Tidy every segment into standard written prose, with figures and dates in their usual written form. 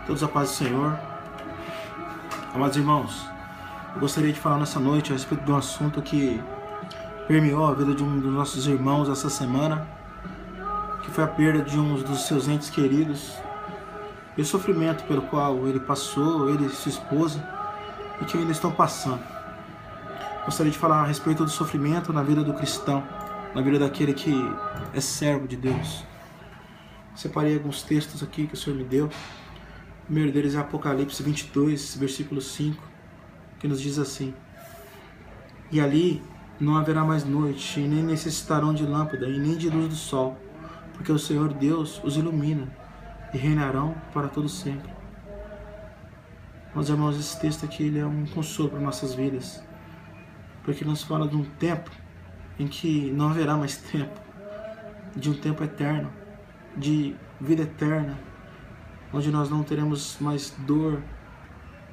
Todos a paz do Senhor. Amados irmãos, eu gostaria de falar nessa noite a respeito de um assunto que permeou a vida de um dos nossos irmãos essa semana, que foi a perda de um dos seus entes queridos e o sofrimento pelo qual ele passou, ele e sua esposa, e que ainda estão passando. Gostaria de falar a respeito do sofrimento na vida do cristão, na vida daquele que é servo de Deus. Separei alguns textos aqui que o Senhor me deu. O primeiro deles é Apocalipse 22, versículo 5, que nos diz assim: E ali não haverá mais noite, e nem necessitarão de lâmpada, e nem de luz do sol, porque o Senhor Deus os ilumina, e reinarão para todo sempre. Meus irmãos, esse texto aqui ele é um consolo para nossas vidas, porque nos fala de um tempo em que não haverá mais tempo, de um tempo eterno, de vida eterna, onde nós não teremos mais dor,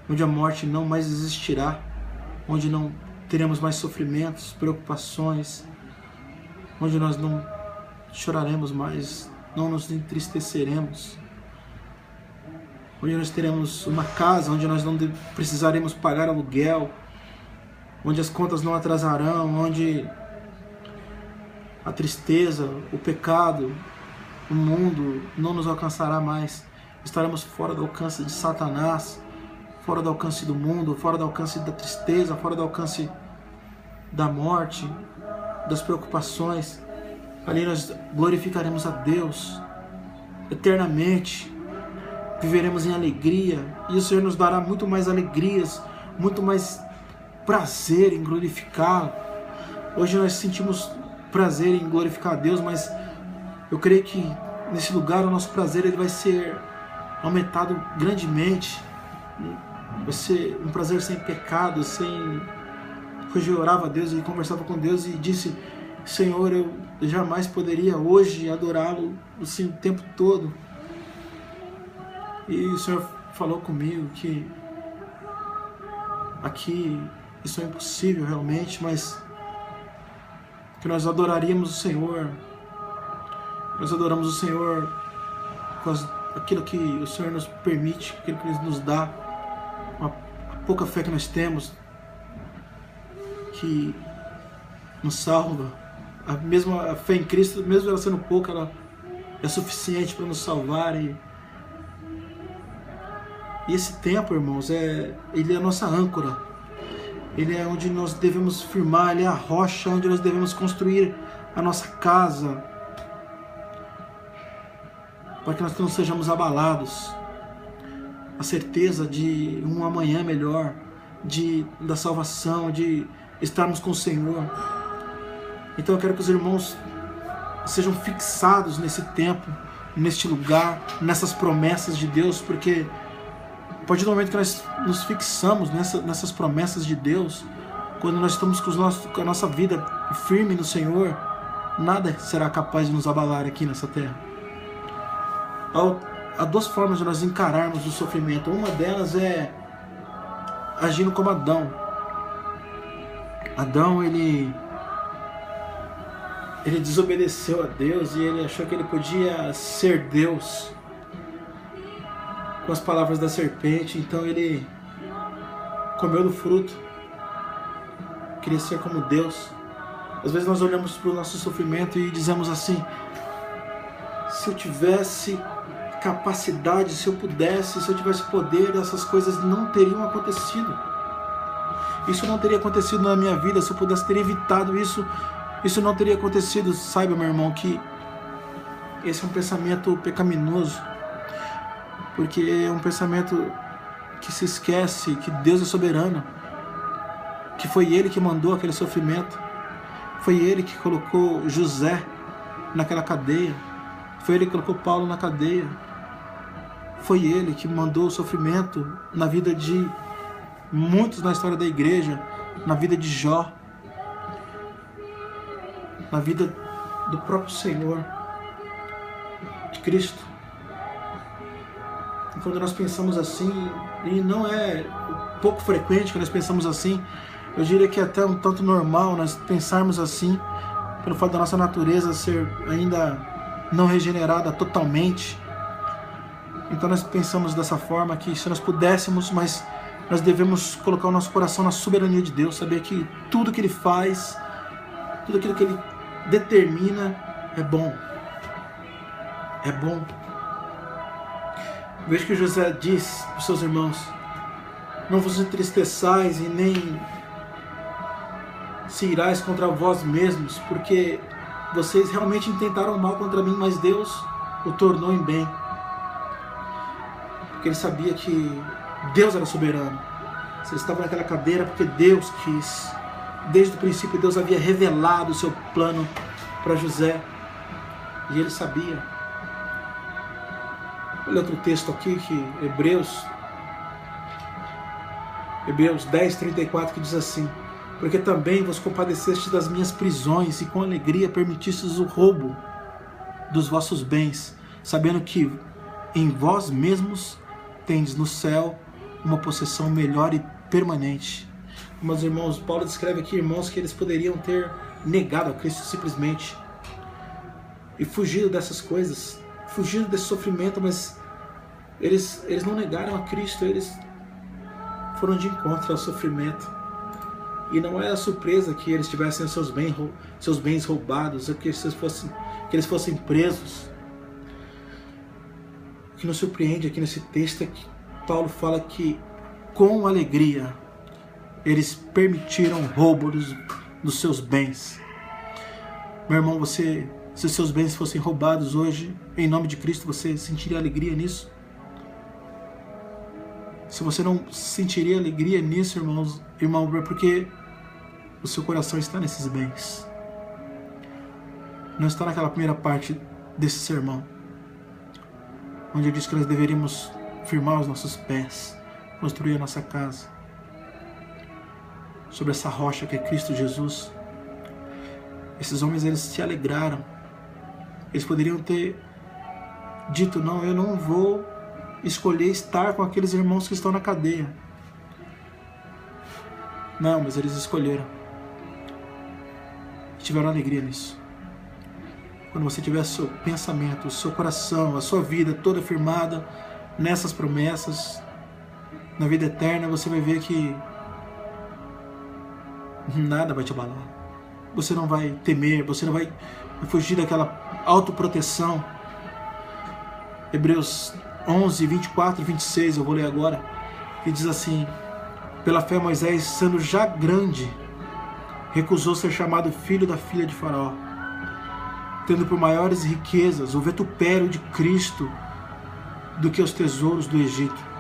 onde a morte não mais existirá, onde não teremos mais sofrimentos, preocupações, onde nós não choraremos mais, não nos entristeceremos, onde nós teremos uma casa, onde nós não precisaremos pagar aluguel, onde as contas não atrasarão, onde a tristeza, o pecado, o mundo não nos alcançará mais. Estaremos fora do alcance de Satanás, fora do alcance do mundo, fora do alcance da tristeza, fora do alcance da morte, das preocupações. Ali nós glorificaremos a Deus eternamente, viveremos em alegria, e o Senhor nos dará muito mais alegrias, muito mais prazer em glorificá-lo. Hoje nós sentimos prazer em glorificar a Deus, mas eu creio que nesse lugar o nosso prazer ele vai ser aumentado grandemente. Vai ser um prazer sem pecado, sem... Hoje eu orava a Deus e conversava com Deus e disse: Senhor, eu jamais poderia hoje adorá-lo assim, o tempo todo. E o Senhor falou comigo que aqui isso é impossível realmente, mas que nós adoraríamos o Senhor. Nós adoramos o Senhor com aquilo que o Senhor nos permite, aquilo que Ele nos dá, a pouca fé que nós temos, que nos salva. A fé em Cristo, mesmo ela sendo pouca, ela é suficiente para nos salvar. E esse tempo, irmãos, ele é a nossa âncora. Ele é onde nós devemos firmar, ele é a rocha onde nós devemos construir a nossa casa, para que nós não sejamos abalados. A certeza de um amanhã melhor, da salvação, de estarmos com o Senhor. Então eu quero que os irmãos sejam fixados nesse tempo, neste lugar, nessas promessas de Deus, porque a partir do momento que nós nos fixamos nessas promessas de Deus, quando nós estamos com a nossa vida firme no Senhor, nada será capaz de nos abalar aqui nessa terra. Há duas formas de nós encararmos o sofrimento. Uma delas é agindo como Adão. Adão, ele desobedeceu a Deus e ele achou que ele podia ser Deus com as palavras da serpente. Então ele comeu do fruto, queria ser como Deus. Às vezes nós olhamos para o nosso sofrimento e dizemos assim: se eu tivesse capacidade, se eu pudesse, se eu tivesse poder, essas coisas não teriam acontecido. Isso não teria acontecido na minha vida. Se eu pudesse ter evitado isso, isso não teria acontecido. Saiba, meu irmão, que esse é um pensamento pecaminoso, porque é um pensamento que se esquece que Deus é soberano, que foi Ele que mandou aquele sofrimento, foi Ele que colocou José naquela cadeia, foi Ele que colocou Paulo na cadeia, foi Ele que mandou o sofrimento na vida de muitos na história da igreja, na vida de Jó, na vida do próprio Senhor, de Cristo. E quando nós pensamos assim, e não é pouco frequente que nós pensamos assim, eu diria que é até um tanto normal nós pensarmos assim, pelo fato da nossa natureza ser ainda não regenerada totalmente, Então nós pensamos dessa forma que se nós pudéssemos, mas nós devemos colocar o nosso coração na soberania de Deus, saber que tudo que Ele faz, tudo aquilo que Ele determina é bom. É bom. Veja que José diz para os seus irmãos: não vos entristeçais e nem se irais contra vós mesmos, porque vocês realmente intentaram mal contra mim, mas Deus o tornou em bem. Porque ele sabia que Deus era soberano. Você estava naquela cadeira porque Deus quis. Desde o princípio Deus havia revelado o seu plano para José. E ele sabia. Olha outro texto aqui, que Hebreus 10:34, que diz assim: porque também vos compadecestes das minhas prisões e com alegria permitistes o roubo dos vossos bens, sabendo que em vós mesmos tendes no céu uma possessão melhor e permanente. Meus irmãos, Paulo descreve aqui, irmãos, que eles poderiam ter negado a Cristo simplesmente e fugido dessas coisas, fugido desse sofrimento, mas eles não negaram a Cristo, eles foram de encontro ao sofrimento. E não era surpresa que eles tivessem seus bens roubados, ou que eles fossem presos. O que nos surpreende aqui nesse texto é que Paulo fala que com alegria eles permitiram o roubo dos seus bens. Meu irmão, se os seus bens fossem roubados hoje, em nome de Cristo, você sentiria alegria nisso? Se você não sentiria alegria nisso, irmão, é porque o seu coração está nesses bens. Não está naquela primeira parte desse sermão, onde eu disse que nós deveríamos firmar os nossos pés, construir a nossa casa sobre essa rocha que é Cristo Jesus. Esses homens, eles se alegraram. Eles poderiam ter dito: não, eu não vou escolher estar com aqueles irmãos que estão na cadeia. Não, mas eles escolheram. E tiveram alegria nisso. Quando você tiver seu pensamento, o seu coração, a sua vida toda firmada nessas promessas, na vida eterna, você vai ver que nada vai te abalar. Você não vai temer, você não vai fugir daquela autoproteção. Hebreus 11, 24 e 26, eu vou ler agora, que diz assim: pela fé Moisés, sendo já grande, recusou ser chamado filho da filha de Faraó, tendo por maiores riquezas o vitupério de Cristo do que os tesouros do Egito.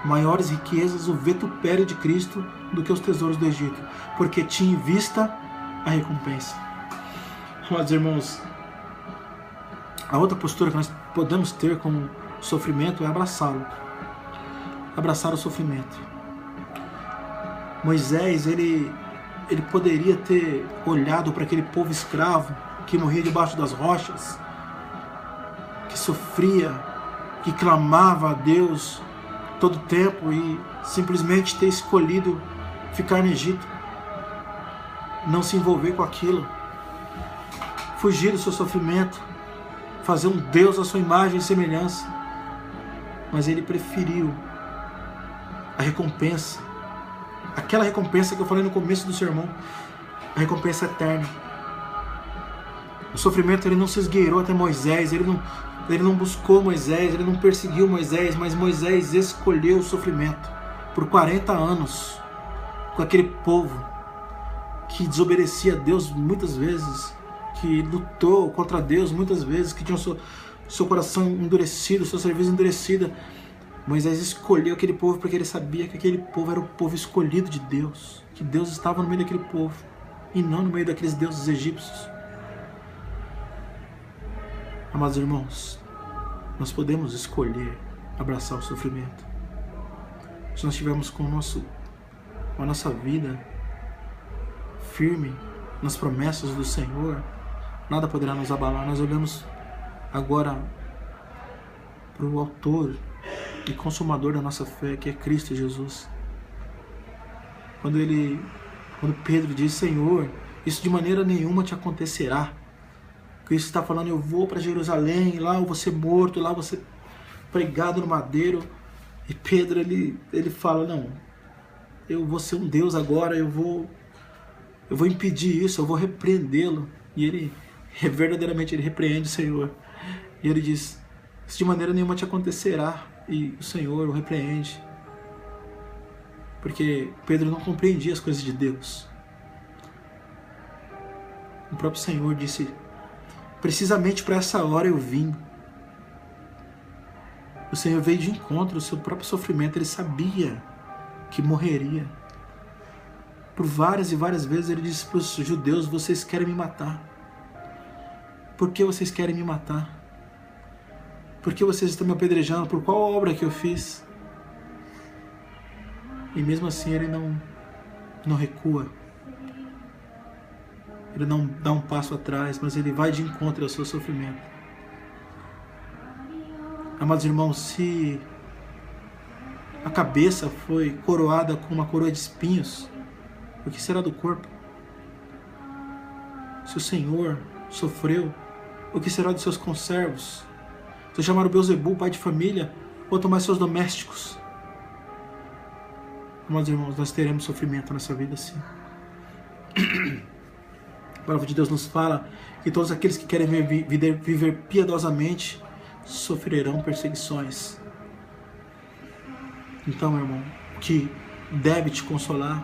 Maiores riquezas, o vitupério de Cristo do que os tesouros do Egito, porque tinha em vista a recompensa. Mas, irmãos, a outra postura que nós podemos ter com o sofrimento é abraçá-lo. Abraçar o sofrimento. Moisés, ele poderia ter olhado para aquele povo escravo que morria debaixo das rochas, que sofria, que clamava a Deus todo o tempo, e simplesmente ter escolhido ficar no Egito, não se envolver com aquilo, fugir do seu sofrimento, fazer um Deus à sua imagem e semelhança. Mas ele preferiu a recompensa, aquela recompensa que eu falei no começo do sermão, a recompensa eterna. O sofrimento, ele não se esgueirou até Moisés, ele não buscou Moisés, ele não perseguiu Moisés, mas Moisés escolheu o sofrimento por 40 anos com aquele povo que desobedecia a Deus muitas vezes, que lutou contra Deus muitas vezes, que tinha o seu coração endurecido, seu serviço endurecido. Moisés escolheu aquele povo porque ele sabia que aquele povo era o povo escolhido de Deus, que Deus estava no meio daquele povo e não no meio daqueles deuses egípcios. Amados irmãos, nós podemos escolher abraçar o sofrimento. Se nós estivermos com a nossa vida firme nas promessas do Senhor, nada poderá nos abalar. Nós olhamos agora para o autor e consumador da nossa fé, que é Cristo Jesus. Quando Pedro diz: Senhor, isso de maneira nenhuma te acontecerá. Cristo está falando: eu vou para Jerusalém, lá eu vou ser morto, lá você pregado no madeiro. E Pedro, ele fala, não, eu vou ser um Deus agora, eu vou impedir isso, eu vou repreendê-lo. E ele, verdadeiramente, ele repreende o Senhor. E ele diz, isso de maneira nenhuma te acontecerá. E o Senhor o repreende. Porque Pedro não compreendia as coisas de Deus. O próprio Senhor disse, precisamente para essa hora eu vim. O Senhor veio de encontro ao seu próprio sofrimento. Ele sabia que morreria. Por várias e várias vezes ele disse para os judeus, vocês querem me matar. Por que vocês querem me matar? Por que vocês estão me apedrejando? Por qual obra que eu fiz? E mesmo assim ele não recua. Ele não dá um passo atrás, mas ele vai de encontro ao seu sofrimento. Amados irmãos, se a cabeça foi coroada com uma coroa de espinhos, o que será do corpo? Se o Senhor sofreu, o que será dos seus conservos? Se chamar o Beelzebul, pai de família, ou tomar seus domésticos? Amados irmãos, nós teremos sofrimento nessa vida sim. A palavra de Deus nos fala que todos aqueles que querem viver piedosamente sofrerão perseguições. Então, meu irmão, o que deve te consolar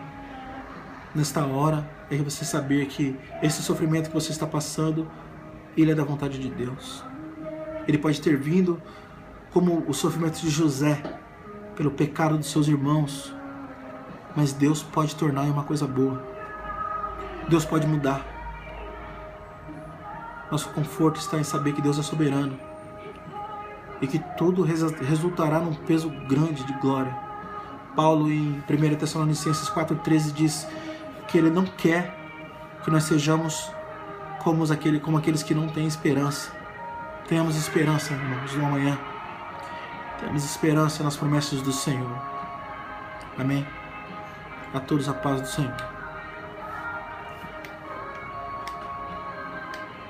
nesta hora é você saber que esse sofrimento que você está passando, ele é da vontade de Deus. Ele pode ter vindo como o sofrimento de José, pelo pecado dos seus irmãos, mas Deus pode tornar em uma coisa boa. Deus pode mudar. Nosso conforto está em saber que Deus é soberano e que tudo resultará num peso grande de glória. Paulo, em 1 Tessalonicenses 4,13, diz que ele não quer que nós sejamos como aqueles que não têm esperança. Tenhamos esperança, irmãos, no amanhã. Temos esperança nas promessas do Senhor. Amém? A todos a paz do Senhor.